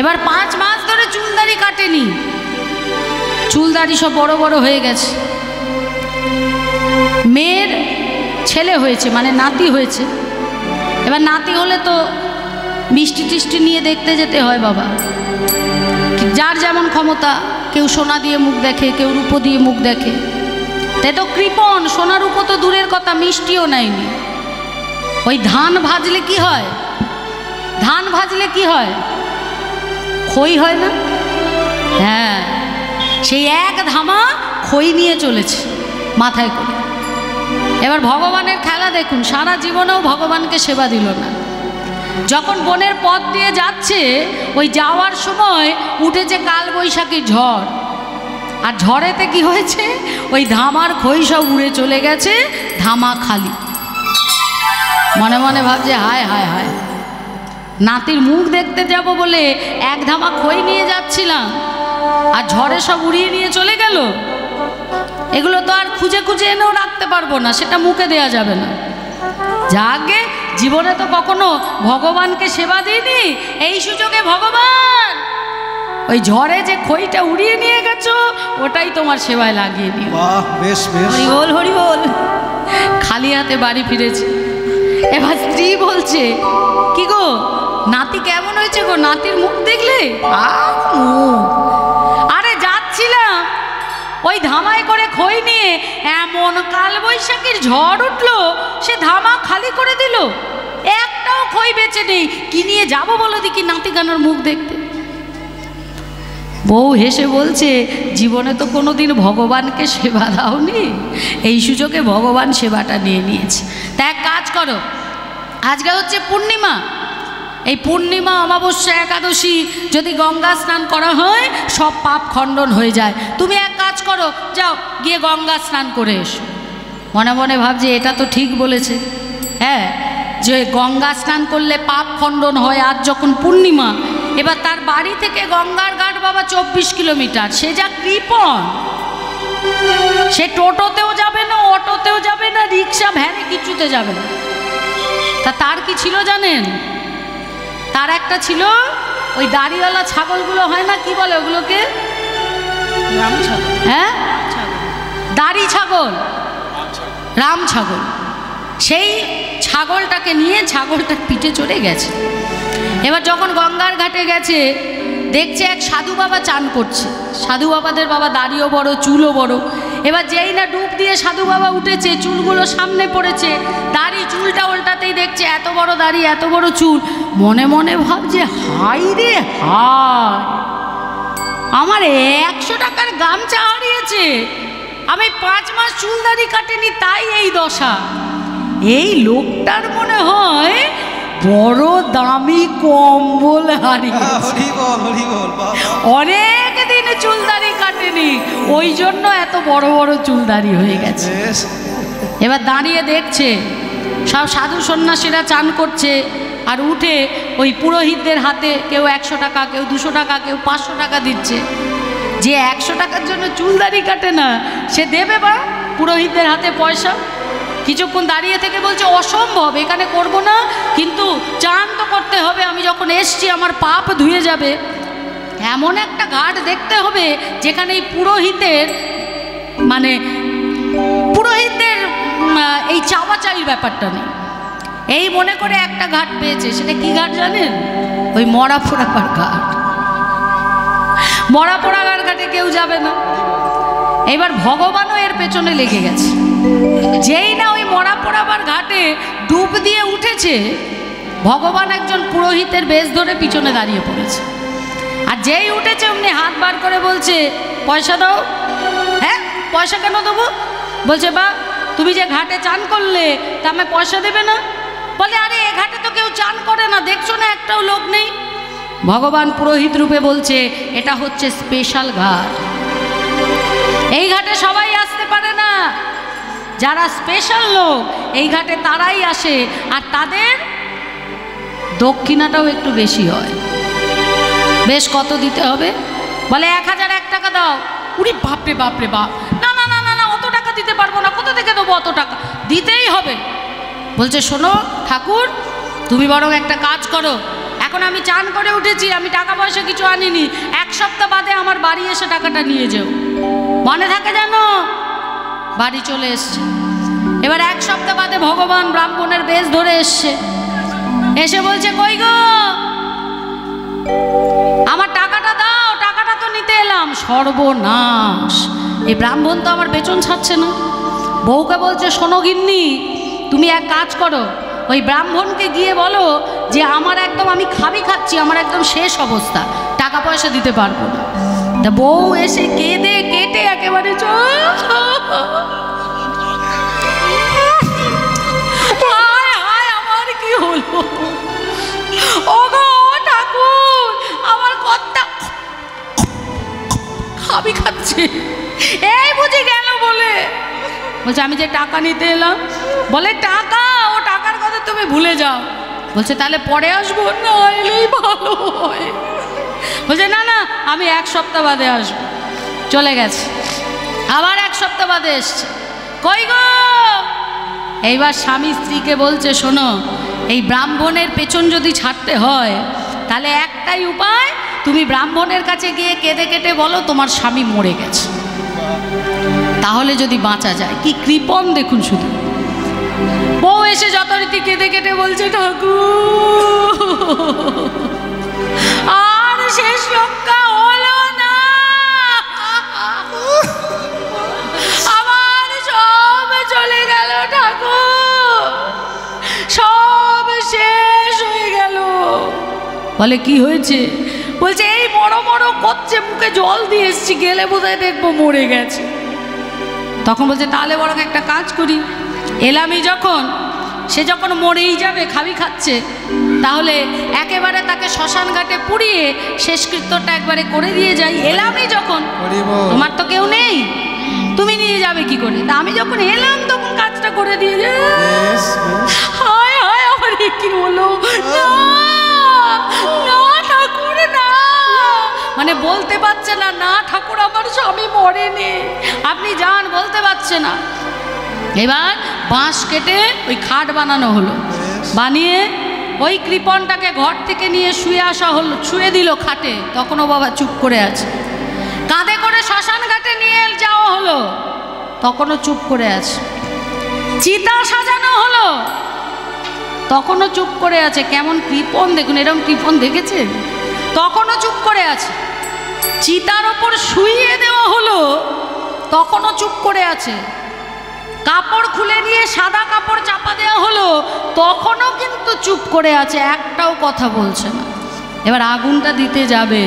এবার 5 মাস ধরে চুলদাড়ি কাটেনি, চুলদাড়ি সব বড় বড় হয়ে গেছে। মেয়ের ছেলে হয়েছে, মানে নাতি হয়েছে। এবার নাতি হলে তো মিষ্টি টিষ্টি নিয়ে দেখতে যেতে হয় বাবা, যার যেমন ক্ষমতা, কেউ সোনা দিয়ে মুখ দেখে, কেউ রূপো দিয়ে মুখ দেখে। তাই তো কৃপণ, সোনা রূপো তো দূরের কথা, মিষ্টিও নেয়নি। ওই ধান ভাজলে কি হয়, ধান ভাজলে কি হয়, খই হয় না? হ্যাঁ, সেই এক ধামা খই নিয়ে চলেছে মাথায় করে। এবার ভগবানের খেলা দেখুন, সারা জীবনেও ভগবানকে সেবা দিল না। যখন বনের পথ দিয়ে যাচ্ছে, ওই যাওয়ার সময় উঠেছে কালবৈশাখী ঝড়, আর ঝড়েতে কি হয়েছে, ওই ধামার খই সব উড়ে চলে গেছে, ধামা খালি। মনে মনে ভাবছে হায় হায় হায়, নাতির মুখ দেখতে যাব বলে এক ধামা খই নিয়ে যাচ্ছিলাম, আর ঝড়ে সব উড়িয়ে নিয়ে চলে গেল। এগুলো তো আর খুঁজে খুঁজে এনেও রাখতে পারবো না, সেটা মুখে দেয়া যাবে না। যাকে জীবনে তো কখনো ভগবানকে সেবা দিইনি, এই সুযোগে ভগবান ওই ঝড়ে যে খইটা উড়িয়ে নিয়ে গেছো, ওটাই তোমার সেবায় লাগিয়ে দিও। বাহ, বেশ বেশ। হরি বল হরি বল। খালি হাতে বাড়ি ফিরেছে। এবার স্ত্রী বলছে, কি গো নাতি কেমন হয়েছে গো, নাতির মুখ দেখলে? আরে যাচ্ছিলাম ওই ধামায় করে খই নিয়ে, এমন কালবৈশাখীর ঝড় উঠলো, সে ধামা খালি করে দিল, একটাও খই বেঁচে নেই। কি নিয়ে যাবো বলো দেখি নাতি গানার মুখ দেখতে? বউ হেসে বলছে, জীবনে তো কোনোদিন ভগবানকে সেবা দাওনি, এই সুযোগে ভগবান সেবাটা নিয়ে নিয়েছে। তা এক কাজ করো, আজকে হচ্ছে পূর্ণিমা, এই পূর্ণিমা, অমাবস্যা, একাদশী যদি গঙ্গা স্নান করা হয়, সব পাপ খণ্ডন হয়ে যায়। তুমি এক কাজ করো, যাও গিয়ে গঙ্গা স্নান করে এসো। মনে মনে ভাবছে এটা তো ঠিক বলেছে, হ্যাঁ, যে গঙ্গা স্নান করলে পাপ খণ্ডন হয়। আজ যখন পূর্ণিমা, এবার তার বাড়ি থেকে গঙ্গার ঘাট বাবা 24 কিলোমিটার। সে যা কৃপণ, সে টোটোতেও যাবে না, অটোতেও যাবে না, রিক্সা ভ্যানে কিছুতে যাবে না। তা তার কি ছিল জানেন? তার একটা ছিল ওই দাড়িওয়ালা ছাগলগুলো হয় না, কি বলে ওগুলোকে? হ্যাঁ, দাড়ি ছাগল, রাম ছাগল। সেই ছাগলটাকে নিয়ে ছাগলটার পিঠে চড়ে গেছে। এবার যখন গঙ্গার ঘাটে গেছে, দেখছে এক সাধু বাবা চান করছে। সাধু বাবাদের বাবা দাড়িও বড়, চুলও বড়। এবার যেই না ডুব দিয়ে সাধু বাবা উঠেছে, চুলগুলো সামনে পড়েছে, দাড়ি চুলটা উল্টাতেই দেখছে এত বড় দাড়ি, এত বড় চুল। মনে মনে ভাবছে হাই রে হায়, আমার 100 টাকার গামছা হারিয়েছে, আমি 5 মাস চুল দাড়ি কাটেনি, তাই এই দশা। এই লোকটার মনে হয় বড় দামি কম্বল হারিয়েছে, অনেক দিন চুল দাড়ি কাটেনি, ওই জন্য এত বড় বড় চুল দাড়ি হয়ে গেছে। এবার দাঁড়িয়ে দেখছে সব সাধু সন্ন্যাসীরা চান করছে, আর উঠে ওই পুরোহিতদের হাতে কেউ 100 টাকা, কেউ 200 টাকা, কেউ 500 টাকা দিচ্ছে। যে 100 টাকার জন্য চুল দাড়ি কাটে না, সে দেবে বা পুরোহিতদের হাতে পয়সা? কিছুক্ষণ দাঁড়িয়ে থেকে বলছে অসম্ভব, এখানে করব না, কিন্তু চান তো করতে হবে, আমি যখন এসছি আমার পাপ ধুয়ে যাবে। এমন একটা ঘাট দেখতে হবে যেখানে এই পুরোহিতের, মানে পুরোহিতদের এই চাওয়াচাইর ব্যাপারটা নেই। এই মনে করে একটা ঘাট পেয়েছে। সেটা কি ঘাট জানেন? ওই মরা পোড়াবার ঘাট। মরা পোড়াবার ঘাটে কেউ যাবে না। এবার ভগবানও এর পেছনে লেগে গেছে। যেই না ওই মরা পোড়াবার ঘাটে ডুব দিয়ে উঠেছে, ভগবান একজন পুরোহিতের বেশ ধরে পিছনে দাঁড়িয়ে পড়েছে। আর যেই উঠেছে অমনি হাত বার করে বলছে, পয়সা দাও। হ্যাঁ, পয়সা কেন দেবো? বলছে, বা তুমি যে ঘাটে চান করলে, তা আমায় পয়সা দেবে না? বলে, আরে এ ঘাটে তো কেউ চান করে না, দেখছো না একটাও লোক নেই। ভগবান পুরোহিত রূপে বলছে, এটা হচ্ছে স্পেশাল ঘাট, এই ঘাটে সবাই আসতে পারে না, যারা স্পেশাল লোক এই ঘাটে তারাই আসে, আর তাদের দক্ষিণাটাও একটু বেশি হয়। বেশ কত দিতে হবে? বলে 1001 টাকা দাও। উরি বাপরে বাপরে বাপ, না না না না না, অত টাকা দিতে দিতে পারবো না, কোথা থেকে দেবো অত টাকা? দিতেই হবে। বলছে শোনো ঠাকুর, তুমি বরং একটা কাজ করো, এখন আমি চান করে উঠেছি, আমি টাকা পয়সা কিছু আনিনি, 1 সপ্তাহ বাদে আমার বাড়ি এসে টাকাটা নিয়ে যাও। মনে থাকে জানো? বাড়ি চলে এসছে। এবার 1 সপ্তাহ বাদে ভগবান ব্রাহ্মণের বেশ ধরে এসছে, এসে বলছে কই গো, আমার টাকাটা দাও, টাকাটা তো নিতে এলাম। সর্বনাশ, এই ব্রাহ্মণ তো আমার পেছন ছাড়ছে না। বউকে বলছে শোনো গিন্নি, তুমি এক কাজ করো, ওই ব্রাহ্মণকে গিয়ে বলো যে আমার একদম, আমি খাচ্ছি, আমার একদম শেষ অবস্থা, টাকা পয়সা দিতে পারবো না। তা বউ এসে কেঁদে কেটে একেবারে আমার কি হলো, ওগো ঠাকুর, আমার কর্তা খাচ্ছে, এই বুঝি গেল বলে। বলছে আমি যে টাকা নিতে এলাম। বলে টাকা, ও টাকার কথা তুমি ভুলে যাও। বলছে তাহলে পরে আসবো? না এলেই ভালো হয়। বলছে না না, আমি 1 সপ্তাহ বাদে আসবো। চলে গেছে, আবার 1 সপ্তাহ বাদে এসছে, কই গো। এইবার স্বামী স্ত্রীকে বলছে শোনো, এই ব্রাহ্মণের পেছন যদি ছাড়তে হয় তাহলে একটাই উপায়, তুমি ব্রাহ্মণের কাছে গিয়ে কেঁদে কেটে বলো তোমার স্বামী মরে গেছে, তাহলে যদি বাঁচা যায়। কি কৃপণ দেখুন শুধু। বউ এসে যথারীতি কেঁদে কেটে বলছে ঠাকুর, আর শেষ রক্ষা হলো না, আমার সব চলে গেল ঠাকুর, সব শেষ হয়ে গেল। বলে কি হয়েছে? বলছে এই বড় বড় করছে, মুখে জল দিয়ে এসছি, গেলে বোধহয় দেখবো মরে গেছে। তখন বলছে তাহলে বরং একটা কাজ করি, এলামই যখন, সে যখন মরেই যাবে, খাচ্ছে, তাহলে একেবারে তাকে শ্মশান ঘাটে পুড়িয়ে শেষকৃত্যটা একবারে করে দিয়ে যাই। এলামই যখন, তোমার তো কেউ নেই, তুমি নিয়ে যাবে কি করে? তা আমি যখন এলাম তখন কাজটা করে দিয়ে যাই। হায় হায়, আমার কি হলো, না ঠাকুর না, মানে বলতে পারছে না, না ঠাকুর আমার স্বামী মরেনি, আপনি যান, বলতে পারছে না। এবার বাঁশ কেটে ওই খাট বানানো হলো, বানিয়ে ওই কৃপণটাকে ঘর থেকে নিয়ে শুয়ে আসা হলো, শুয়ে দিল খাটে। তখনও বাবা চুপ করে আছে। কাঁধে করে শ্মশান ঘাটে নিয়ে যাওয়া হলো, তখনও চুপ করে আছে। চিতা সাজানো হলো, তখনও চুপ করে আছে। কেমন কৃপণ দেখুন, এরকম কৃপণ দেখেছে? তখনও চুপ করে আছে। চিতার ওপর শুইয়ে দেওয়া হলো, তখনও চুপ করে আছে। কাপড় খুলে নিয়ে সাদা কাপড় চাপা দেওয়া হলো, তখনও কিন্তু চুপ করে আছে, একটাও কথা বলছে না। এবার আগুনটা দিতে যাবে,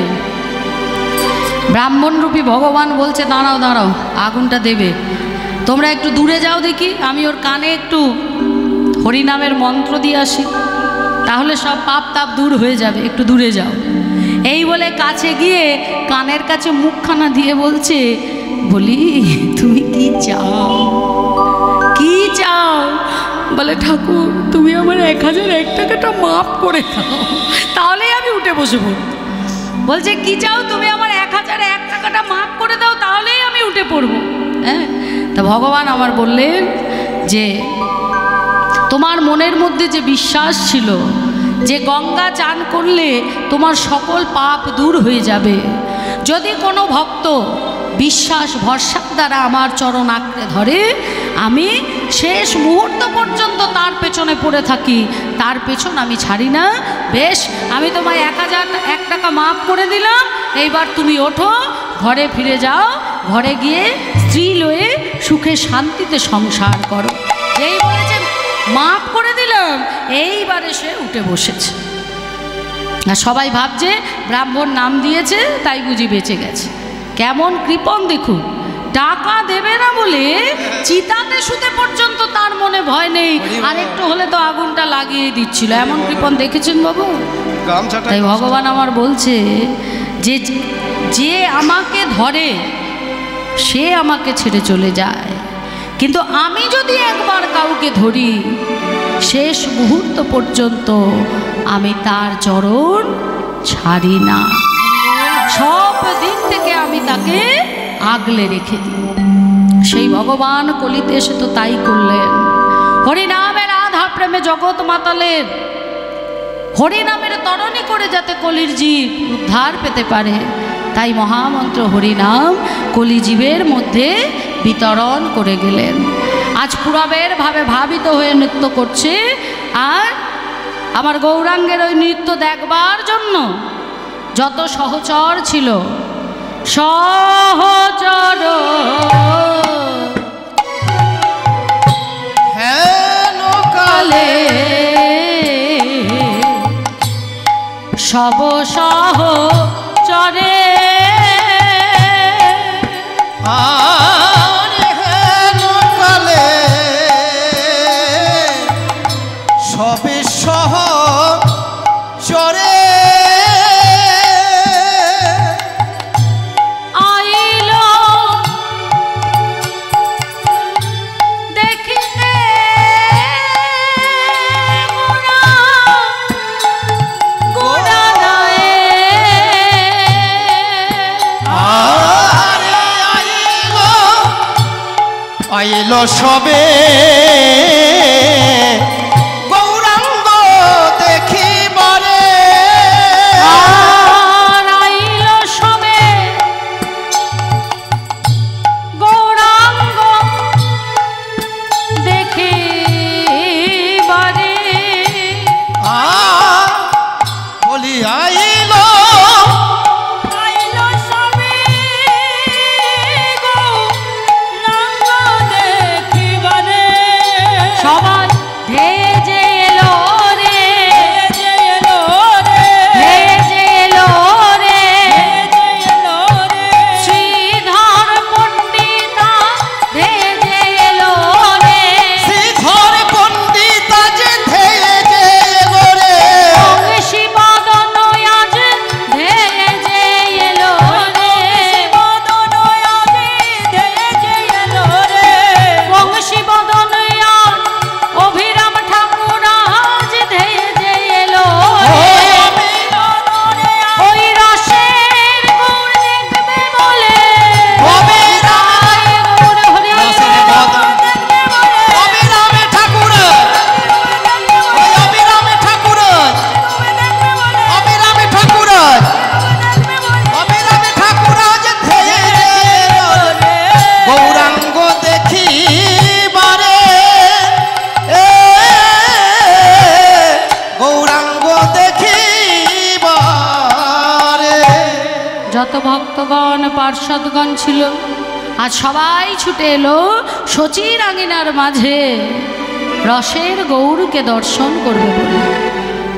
ব্রাহ্মণরূপী ভগবান বলছে দাঁড়াও দাঁড়াও, আগুনটা দেবে, তোমরা একটু দূরে যাও দেখি, আমি ওর কানে একটু হরিনামের মন্ত্র দিয়ে আসি, তাহলে সব পাপ তাপ দূর হয়ে যাবে, একটু দূরে যাও। এই বলে কাছে গিয়ে কানের কাছে মুখখানা দিয়ে বলছে, বলি তুমি কি চাও, কি চাও? বলে ঠাকুর তুমি আমার 1001 টাকাটা মাফ করে দাও, তাহলেই আমি উঠে বসবো। বলছে কি চাও? তুমি আমার 1001 টাকাটা মাফ করে দাও, তাহলেই আমি উঠে পড়বো। হ্যাঁ, তা ভগবান আমার বললেন যে তোমার মনের মধ্যে যে বিশ্বাস ছিল যে গঙ্গা চান করলে তোমার সকল পাপ দূর হয়ে যাবে, যদি কোনো ভক্ত বিশ্বাস ভরসার দ্বারা আমার চরণ আঁকড়ে ধরে, আমি শেষ মুহূর্ত পর্যন্ত তার পেছনে পড়ে থাকি, তার পেছন আমি ছাড়ি না। বেশ, আমি তোমায় 1001 টাকা মাফ করে দিলাম, এইবার তুমি ওঠো, ঘরে ফিরে যাও, ঘরে গিয়ে স্ত্রী লয়ে সুখে শান্তিতে সংসার করো। যেই বলেছে মাফ করে দিলাম, এইবারে সে উঠে বসেছে। আর সবাই ভাবছে ব্রাহ্মণ নাম দিয়েছে তাই বুঝি বেঁচে গেছে। কেমন কৃপণ দেখুন, টাকা দেবে না বলে চিতাতে শুতে পর্যন্ত তার মনে ভয় নেই, আর একটু হলে তো আগুনটা লাগিয়ে দিচ্ছিল। এমন কৃপণ দেখেছেন বাবু? তাই ভগবান আমার বলছে যে যে আমাকে ধরে সে আমাকে ছেড়ে চলে যায়, কিন্তু আমি যদি একবার কাউকে ধরি, শেষ মুহূর্ত পর্যন্ত আমি তার চরণ ছাড়ি না, সব দিক থেকে আমি তাকে আগলে রেখে দিই। সেই ভগবান কলিতে এসে তো তাই করলেন। হরিনামের আধা প্রেমে জগৎ মাতালের, হরিনামের তরণী করে যাতে কলির জীব উদ্ধার পেতে পারে, তাই মহামন্ত্র হরিনাম কলিজীবের মধ্যে বিতরণ করে গেলেন। আজ পুরবের ভাবে ভাবিত হয়ে নৃত্য করছে, আর আমার গৌরাঙ্গের ওই নৃত্য দেখবার জন্য যত সহচর ছিল, সহচর হেন কালে সব সহচরে আর হেন কালে সবে সহচরে আইল দেখিতে গোড়া নয়, আরে আইল সবে গৌরাঙ্গ দেখিবারে আর আইল সবে গৌরাঙ্গ দেখিবারে। বলি আইল আইলো সবে গৌরাঙ্গ দেখিবারে। সবাই ধেয়ে এলো রে, যে এলো রে, ধেয়ে এলো রে, যে এলো রে, শ্রীধর পণ্ডিতা ধেয়ে এলো রে, শ্রীধর পণ্ডিত আজ ধেয়ে যে গোরে বংশীবদন আজ ধেয়ে এলো রে, বদন আজি ধেয়ে যে এলো রে, বংশীবদন আজ অভিরাম ঠাকুর আজ ধেয়ে এলো রে। ওই রসের গুণ দেখবে বলে অবিরাম গৌর হরি অবিরামে ঠাকুর ওই অবিরামে ঠাকুর অবিরামে ঠাকুর অবিরামে ঠাকুর আজ ধেয়ে যে গৌরাঙ্গ দেখিবারে গৌরাঙ্গ দেখিবারে যত ভক্তগণ পার্ষদগণ ছিল আজ সবাই ছুটে এলো শচীর আঙিনার মাঝে রসের গৌরকে দর্শন করবে বলে।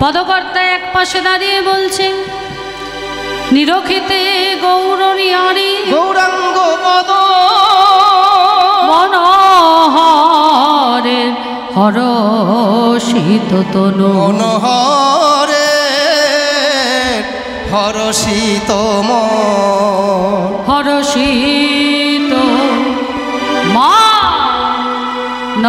পদকর্তা এক পাশে দাঁড়িয়ে বলছে, নিরখিতে গৌরনিয়ারি গৌরাঙ্গ পদ মনোহরের হরষিত তনু, মনোহরে হরষিত হরষিত মা ন